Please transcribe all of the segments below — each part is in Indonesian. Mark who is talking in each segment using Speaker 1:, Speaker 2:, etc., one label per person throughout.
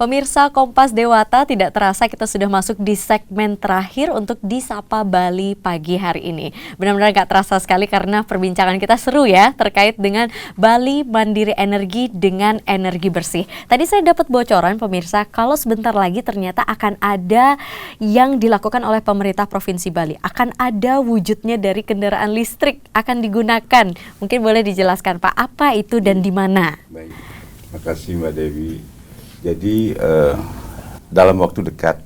Speaker 1: Pemirsa Kompas Dewata, tidak terasa kita sudah masuk di segmen terakhir untuk Disapa Bali pagi hari ini. Benar-benar gak terasa sekali karena perbincangan kita seru ya terkait dengan Bali Mandiri Energi dengan energi bersih. Tadi saya dapat bocoran pemirsa kalau sebentar lagi ternyata akan ada yang dilakukan oleh pemerintah Provinsi Bali. Akan ada wujudnya dari kendaraan listrik akan digunakan. Mungkin boleh dijelaskan Pak, apa itu dan di mana?
Speaker 2: Baik, terima kasih Mbak Dewi. Jadi dalam waktu dekat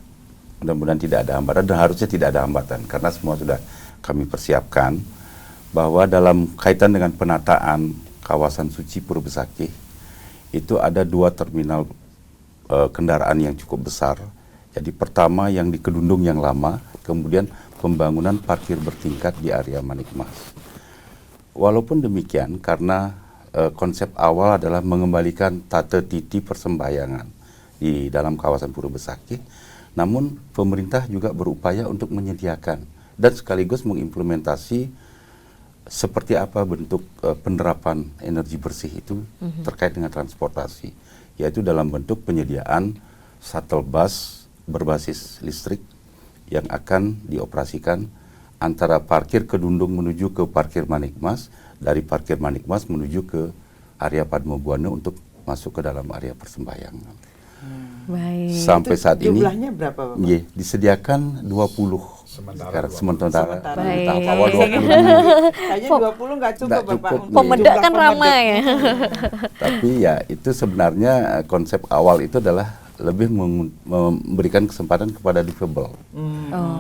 Speaker 2: mudah-mudahan tidak ada hambatan dan harusnya tidak ada hambatan karena semua sudah kami persiapkan bahwa dalam kaitan dengan penataan kawasan suci Pura Besakih itu ada 2 terminal kendaraan yang cukup besar. Jadi pertama yang di Kedundung yang lama, kemudian pembangunan parkir bertingkat di area Manikmas. Walaupun demikian karena konsep awal adalah mengembalikan tata titi persembahyangan di dalam kawasan Pura Besakih. Namun pemerintah juga berupaya untuk menyediakan dan sekaligus mengimplementasi seperti apa bentuk penerapan energi bersih itu terkait dengan transportasi, yaitu dalam bentuk penyediaan shuttle bus berbasis listrik yang akan dioperasikan antara parkir Kedundung menuju ke parkir Manikmas, dari parkir Manikmas menuju ke area Padma Buana untuk masuk ke dalam area persembahyangan.
Speaker 1: Baik.
Speaker 2: Sampai saat ini
Speaker 3: jumlahnya berapa Bapak?
Speaker 2: Disediakan 20 sementara tahap awal 20 dulu.
Speaker 3: Kayaknya 20 nggak cukup Bapak.
Speaker 1: Pemedak kan ramai ya.
Speaker 2: Tapi ya itu sebenarnya konsep awal itu adalah lebih memberikan kesempatan kepada difabel.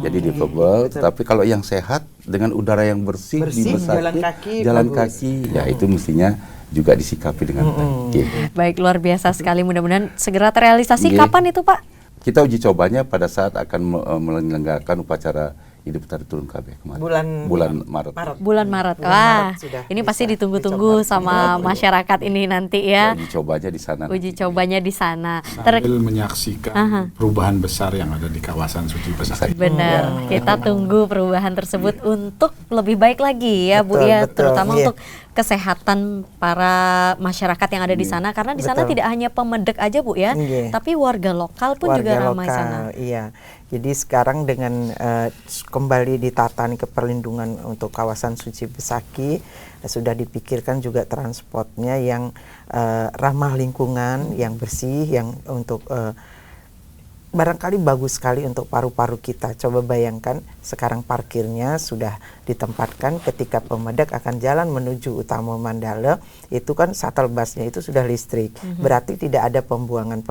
Speaker 2: Jadi difabel, tetapi kalau yang sehat dengan udara yang bersih di Besakih, jalan kaki, ya itu mestinya juga disikapi dengan baik.
Speaker 1: Baik, luar biasa sekali. Mudah-mudahan segera terrealisasi. Kapan itu Pak?
Speaker 2: Kita uji cobanya pada saat akan menyelenggarakan upacara Hidup Petani Turun KB kemarin. Bulan Maret.
Speaker 1: Bulan Maret. Wah, ini pasti ditunggu-tunggu sama masyarakat ini nanti ya.
Speaker 2: Uji cobanya di sana.
Speaker 1: Uji cobanya di sana.
Speaker 4: Sambil menyaksikan perubahan besar yang ada di kawasan suci Besakih.
Speaker 1: Benar, kita tunggu perubahan tersebut untuk lebih baik lagi ya Bu ya, terutama untuk kesehatan para masyarakat yang ada di sana karena di sana tidak hanya pemedek aja Bu ya, tapi warga lokal pun juga ramai sana.
Speaker 3: Iya. Jadi sekarang dengan kembali ditata ke perlindungan untuk kawasan suci Besakih, sudah dipikirkan juga transportnya yang ramah lingkungan, yang bersih, yang untuk barangkali bagus sekali untuk paru-paru kita. Coba bayangkan sekarang parkirnya sudah ditempatkan ketika pemedak akan jalan menuju Utama Mandala, itu kan shuttle busnya itu sudah listrik. Berarti tidak ada pembuangan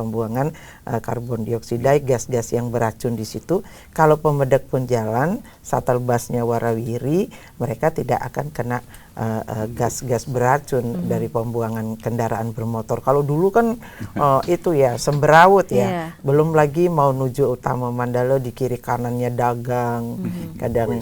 Speaker 3: karbon dioksida, gas-gas yang beracun di situ. Kalau pemedak pun jalan, shuttle busnya warawiri, mereka tidak akan kena gas-gas beracun dari pembuangan kendaraan bermotor. Kalau dulu kan itu ya semberawut ya. Belum lagi mau menuju Utama Mandala di kiri kanannya dagang, kadang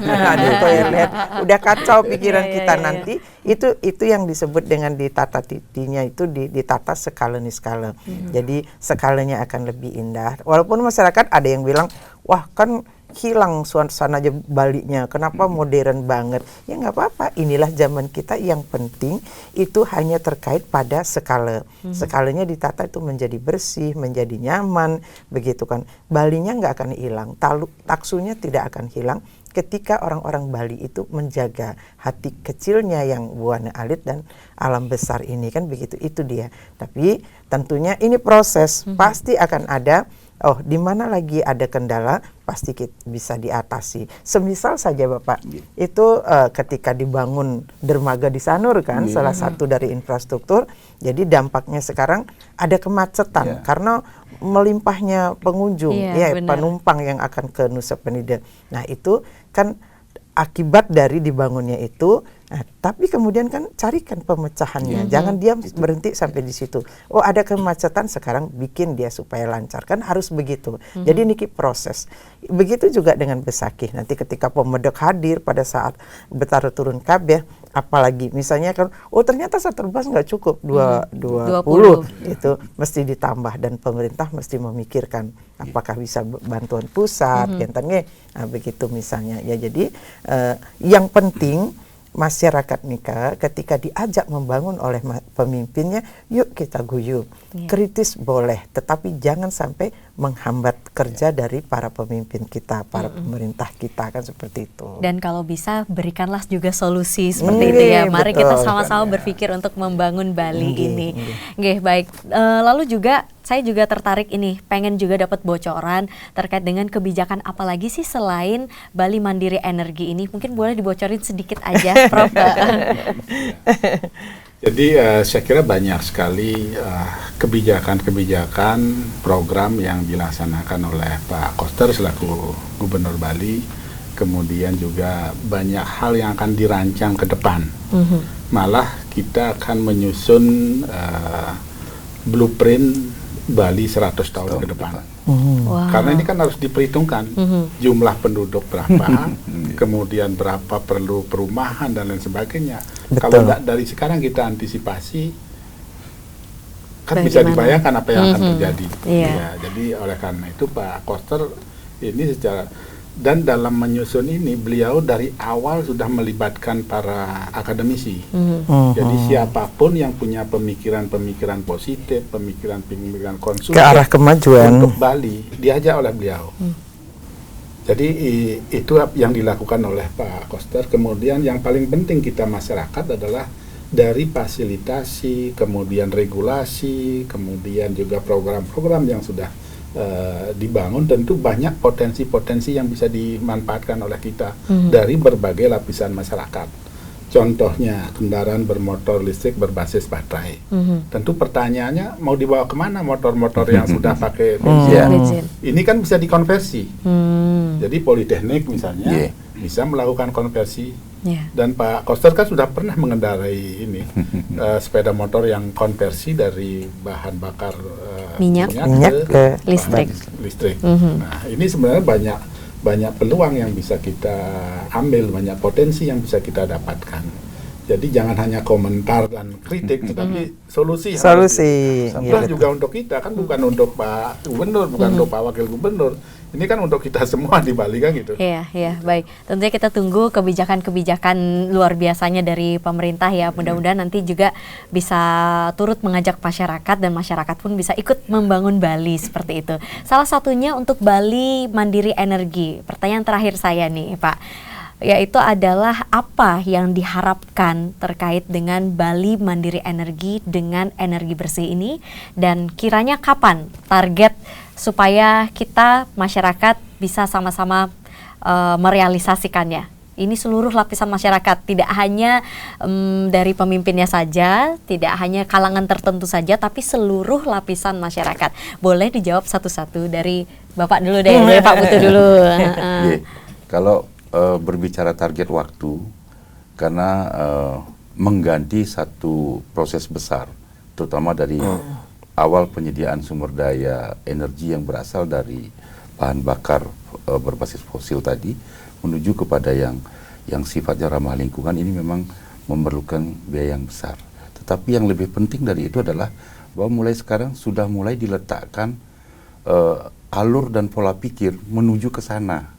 Speaker 3: ada toilet. Udah kacau pikiran kita nanti. Itu yang disebut dengan ditata titinya itu ditata skala nih skala. Jadi skalanya akan lebih indah. Walaupun masyarakat ada yang bilang, wah kan hilang suasana aja Balinya, kenapa modern banget? Ya nggak apa-apa, inilah zaman kita. Yang penting itu hanya terkait pada skala. Skalanya ditata itu menjadi bersih, menjadi nyaman, begitu kan. Balinya nggak akan hilang, taksunya tidak akan hilang ketika orang-orang Bali itu menjaga hati kecilnya yang buana alit dan alam besar ini kan begitu. Itu dia. Tapi tentunya ini proses, pasti akan ada. Oh, di mana lagi ada kendala pasti bisa diatasi. Semisal saja Bapak, itu ketika dibangun dermaga di Sanur kan, salah satu dari infrastruktur. Jadi dampaknya sekarang ada kemacetan karena melimpahnya pengunjung, penumpang yang akan ke Nusa Penida. Nah itu kan akibat dari dibangunnya itu. Nah, tapi kemudian kan carikan pemecahannya, jangan diam berhenti sampai di situ. Oh ada kemacetan, sekarang bikin dia supaya lancar, kan harus begitu. Jadi ini proses. Begitu juga dengan Besakih. Nanti ketika pemedak hadir pada saat Betara turun KB, apalagi misalnya kan, oh ternyata satu bus nggak cukup 20 itu mesti ditambah dan pemerintah mesti memikirkan apakah bisa bantuan pusat, begitu misalnya. Ya jadi yang penting masyarakat Mika ketika diajak membangun oleh pemimpinnya, yuk kita guyup. Kritis boleh, tetapi jangan sampai menghambat kerja dari para pemimpin kita, para pemerintah kita, kan seperti itu.
Speaker 1: Dan kalau bisa berikanlah juga solusi seperti itu ya. Mari kita sama-sama berpikir untuk membangun Bali ini. Nggih, baik. Lalu juga saya juga tertarik ini, pengen juga dapat bocoran terkait dengan kebijakan apa lagi sih selain Bali Mandiri Energi ini. Mungkin boleh dibocorin sedikit aja, Prof.
Speaker 4: Jadi saya kira banyak sekali kebijakan-kebijakan program yang dilaksanakan oleh Pak Koster selaku Gubernur Bali. Kemudian juga banyak hal yang akan dirancang ke depan. Malah kita akan menyusun blueprint Bali 100 tahun ke depan.
Speaker 1: Wow.
Speaker 4: Karena ini kan harus diperhitungkan jumlah penduduk berapa, kemudian berapa perlu perumahan dan lain sebagainya. Kalau enggak dari sekarang kita antisipasi, kan bisa dibayangkan apa yang akan terjadi. Ya, jadi oleh karena itu Pak Koster ini secara, dan dalam menyusun ini beliau dari awal sudah melibatkan para akademisi. Jadi siapapun yang punya pemikiran-pemikiran positif, pemikiran-pemikiran konstruktif
Speaker 3: ke arah kemajuan
Speaker 4: untuk Bali diajak oleh beliau. Jadi itu yang dilakukan oleh Pak Koster. Kemudian yang paling penting kita masyarakat adalah dari fasilitasi, kemudian regulasi, kemudian juga program-program yang sudah dibangun, tentu banyak potensi-potensi yang bisa dimanfaatkan oleh kita dari berbagai lapisan masyarakat. Contohnya kendaraan bermotor listrik berbasis baterai. Tentu pertanyaannya mau dibawa kemana motor-motor yang sudah pakai bensin? Ini kan bisa dikonversi. Jadi Politeknik misalnya bisa melakukan konversi. Dan Pak Koster kan sudah pernah mengendarai ini sepeda motor yang konversi dari bahan bakar minyak ke listrik. Nah, ini sebenarnya banyak peluang yang bisa kita ambil, banyak potensi yang bisa kita dapatkan. Jadi jangan hanya komentar dan kritik, tetapi solusi. Itu juga untuk kita, kan bukan untuk Pak Gubernur, bukan untuk Pak Wakil Gubernur. Ini kan untuk kita semua di Bali kan gitu.
Speaker 1: Iya, baik. Tentunya kita tunggu kebijakan-kebijakan luar biasanya dari pemerintah ya. Mudah-mudahan nanti juga bisa turut mengajak masyarakat dan masyarakat pun bisa ikut membangun Bali seperti itu. Salah satunya untuk Bali Mandiri Energi. Pertanyaan terakhir saya nih, Pak, yaitu adalah apa yang diharapkan terkait dengan Bali Mandiri Energi dengan energi bersih ini, dan kiranya kapan target supaya kita masyarakat bisa sama-sama merealisasikannya. Ini seluruh lapisan masyarakat, tidak hanya dari pemimpinnya saja, tidak hanya kalangan tertentu saja, tapi seluruh lapisan masyarakat. Boleh dijawab satu-satu, dari Bapak dulu deh, dari Pak Putu dulu.
Speaker 2: Kalau berbicara target waktu, karena mengganti satu proses besar, terutama dari awal penyediaan sumber daya energi yang berasal dari bahan bakar berbasis fosil tadi, menuju kepada yang sifatnya ramah lingkungan, ini memang memerlukan biaya yang besar. Tetapi yang lebih penting dari itu adalah bahwa mulai sekarang sudah mulai diletakkan alur dan pola pikir menuju ke sana.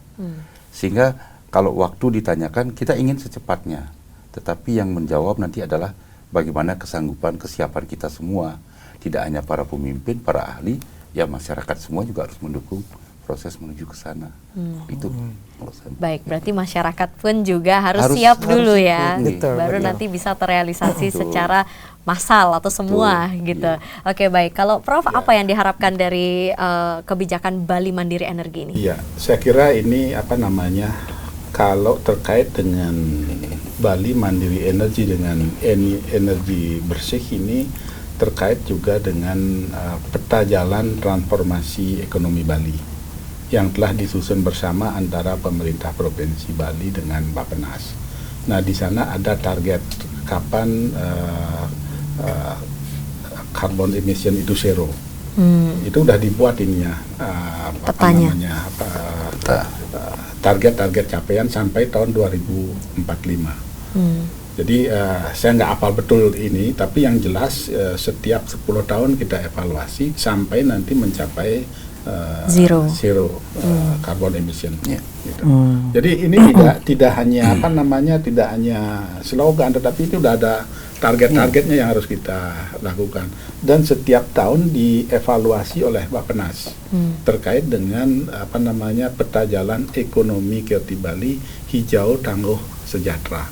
Speaker 2: Sehingga kalau waktu ditanyakan, kita ingin secepatnya. Tetapi yang menjawab nanti adalah bagaimana kesanggupan, kesiapan kita semua. Tidak hanya para pemimpin, para ahli, ya masyarakat semua juga harus mendukung proses menuju ke sana. Itu.
Speaker 1: Baik, berarti masyarakat pun juga harus siap dulu ya. Baru nanti bisa terrealisasi secara massal atau semua gitu. Oke, baik. Kalau Prof, apa yang diharapkan dari kebijakan Bali Mandiri Energi ini?
Speaker 4: Iya, saya kira ini kalau terkait dengan Bali Mandiri Energi dengan energi bersih ini terkait juga dengan peta jalan transformasi ekonomi Bali yang telah disusun bersama antara pemerintah Provinsi Bali dengan Bappenas. Nah, di sana ada target kapan carbon emission itu zero. Itu udah dibuat ininya, target-target capaian sampai tahun 2045. Jadi saya nggak hafal betul ini, tapi yang jelas setiap 10 tahun kita evaluasi sampai nanti mencapai
Speaker 1: Zero.
Speaker 4: Carbon emission.
Speaker 2: Yeah.
Speaker 4: Gitu. Jadi ini tidak hanya tidak hanya slogan, tetapi itu udah ada target-targetnya yang harus kita lakukan. Dan setiap tahun dievaluasi oleh Bappenas terkait dengan peta jalan ekonomi Kreatif Bali hijau, tangguh, sejahtera.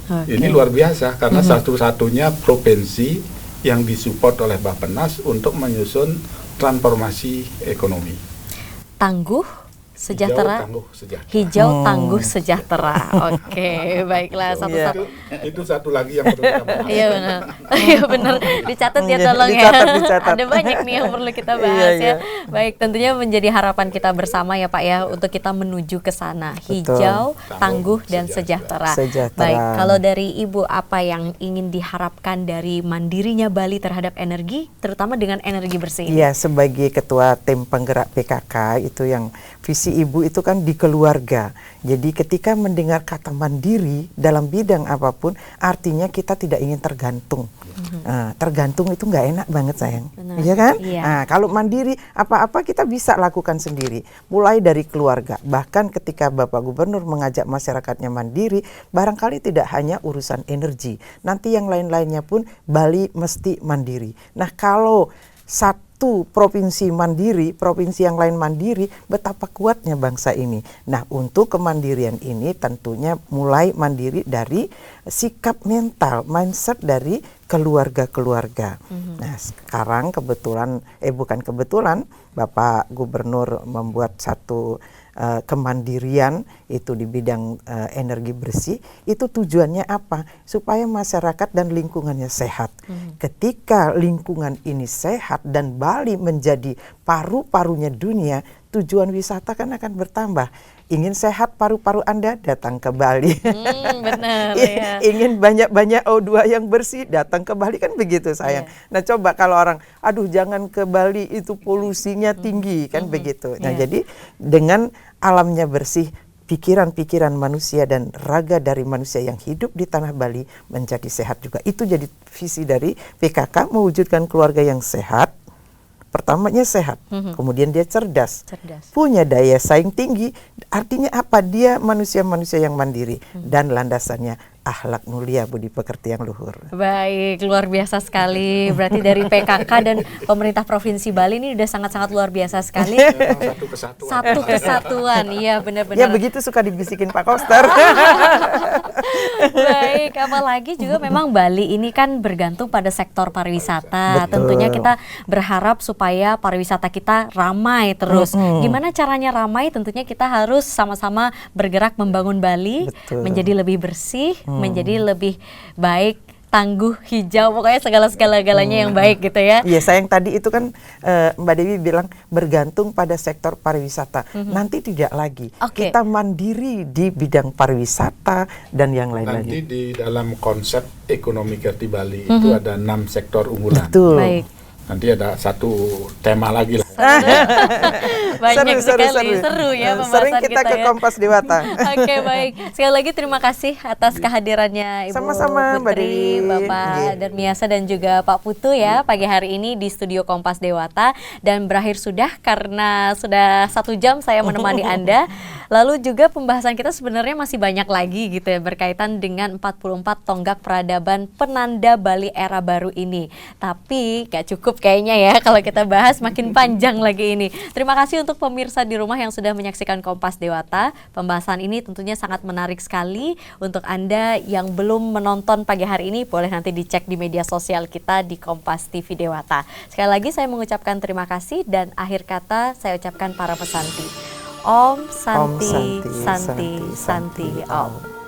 Speaker 4: Ini luar biasa karena satu-satunya provinsi yang disupport oleh Bappenas untuk menyusun transformasi ekonomi.
Speaker 1: Tangguh, sejahtera.
Speaker 4: Hijau, tangguh, sejahtera.
Speaker 1: Hijau, tangguh, sejahtera. Oke, baiklah. Satu-satu.
Speaker 4: Itu satu lagi yang perlu kita bahas.
Speaker 1: Iya benar. Iya benar. Dicatat ya tolong
Speaker 3: Dicatat.
Speaker 1: Ada banyak nih yang perlu kita bahas ya. Baik, tentunya menjadi harapan kita bersama ya Pak ya untuk kita menuju ke sana. Hijau, tangguh dan sejahtera. Baik, kalau dari Ibu apa yang ingin diharapkan dari mandirinya Bali terhadap energi, terutama dengan energi bersih?
Speaker 3: Iya, sebagai ketua tim penggerak PKK itu yang visi Ibu itu kan di keluarga. Jadi ketika mendengar kata mandiri dalam bidang apapun, artinya kita tidak ingin tergantung. Tergantung itu nggak enak banget sayang, iya kan?
Speaker 1: Iya.
Speaker 3: Nah, kalau mandiri apa-apa kita bisa lakukan sendiri, mulai dari keluarga. Bahkan ketika Bapak Gubernur mengajak masyarakatnya mandiri, barangkali tidak hanya urusan energi, nanti yang lain-lainnya pun Bali mesti mandiri. Nah, kalau satu provinsi mandiri, provinsi yang lain mandiri, betapa kuatnya bangsa ini. Nah, untuk kemandirian ini tentunya mulai mandiri dari sikap mental, mindset dari keluarga-keluarga. Nah, sekarang bukan kebetulan, Bapak Gubernur membuat satu kemandirian itu di bidang energi bersih. Itu tujuannya apa? Supaya masyarakat dan lingkungannya sehat. Ketika lingkungan ini sehat dan Bali menjadi paru-parunya dunia, tujuan wisata kan akan bertambah. Ingin sehat paru-paru Anda, datang ke Bali.
Speaker 1: Benar ya.
Speaker 3: Ingin banyak-banyak O2 yang bersih, datang ke Bali, kan begitu sayang. Nah, coba kalau orang, aduh jangan ke Bali itu polusinya tinggi, kan begitu. Nah, jadi dengan alamnya bersih, pikiran-pikiran manusia dan raga dari manusia yang hidup di tanah Bali menjadi sehat juga. Itu jadi visi dari PKK, mewujudkan keluarga yang sehat. Pertamanya sehat, kemudian dia cerdas, punya daya saing tinggi. Artinya apa? Dia manusia-manusia yang mandiri dan landasannya akhlak mulia, budi pekerti yang luhur.
Speaker 1: Baik, luar biasa sekali. Berarti dari PKK dan pemerintah Provinsi Bali ini udah sangat-sangat luar biasa sekali. Satu kesatuan, iya benar-benar.
Speaker 3: Ya begitu suka dibisikin Pak Koster.
Speaker 1: Baik, apalagi juga memang Bali ini kan bergantung pada sektor pariwisata.
Speaker 3: Betul.
Speaker 1: Tentunya kita berharap supaya pariwisata kita ramai terus. Gimana caranya ramai? Tentunya kita harus sama-sama bergerak membangun Bali menjadi lebih bersih, menjadi lebih baik, tangguh, hijau, pokoknya segala-galanya yang baik gitu ya.
Speaker 3: Iya, sayang tadi itu kan Mbak Dewi bilang bergantung pada sektor pariwisata. Nanti tidak lagi. Kita mandiri di bidang pariwisata dan yang lain-lainnya.
Speaker 4: Nanti di dalam konsep ekonomi Kreatif Bali itu ada 6 sektor unggulan.
Speaker 3: Betul.
Speaker 1: Baik.
Speaker 4: Nanti ada satu tema lagi lah.
Speaker 1: Banyak sekali, seru ya pembahasan
Speaker 3: Sering kita ke
Speaker 1: ya.
Speaker 3: Kompas Dewata.
Speaker 1: Oke, baik. Sekali lagi terima kasih atas kehadirannya Ibu
Speaker 3: Sama-sama, Mbak
Speaker 1: Putri,
Speaker 3: Dewi.
Speaker 1: Bapak Darmiasa dan juga Pak Putu ya pagi hari ini di studio Kompas Dewata, dan berakhir sudah karena sudah 1 jam saya menemani Anda. Lalu juga pembahasan kita sebenarnya masih banyak lagi gitu ya berkaitan dengan 44 tonggak peradaban penanda Bali era baru ini. Tapi gak cukup kayaknya ya kalau kita bahas, makin panjang lagi ini. Terima kasih untuk pemirsa di rumah yang sudah menyaksikan Kompas Dewata. Pembahasan ini tentunya sangat menarik sekali. Untuk Anda yang belum menonton pagi hari ini, boleh nanti dicek di media sosial kita di Kompas TV Dewata. Sekali lagi saya mengucapkan terima kasih, dan akhir kata saya ucapkan para pesanti. Om Santi, Santi, Santi, Om.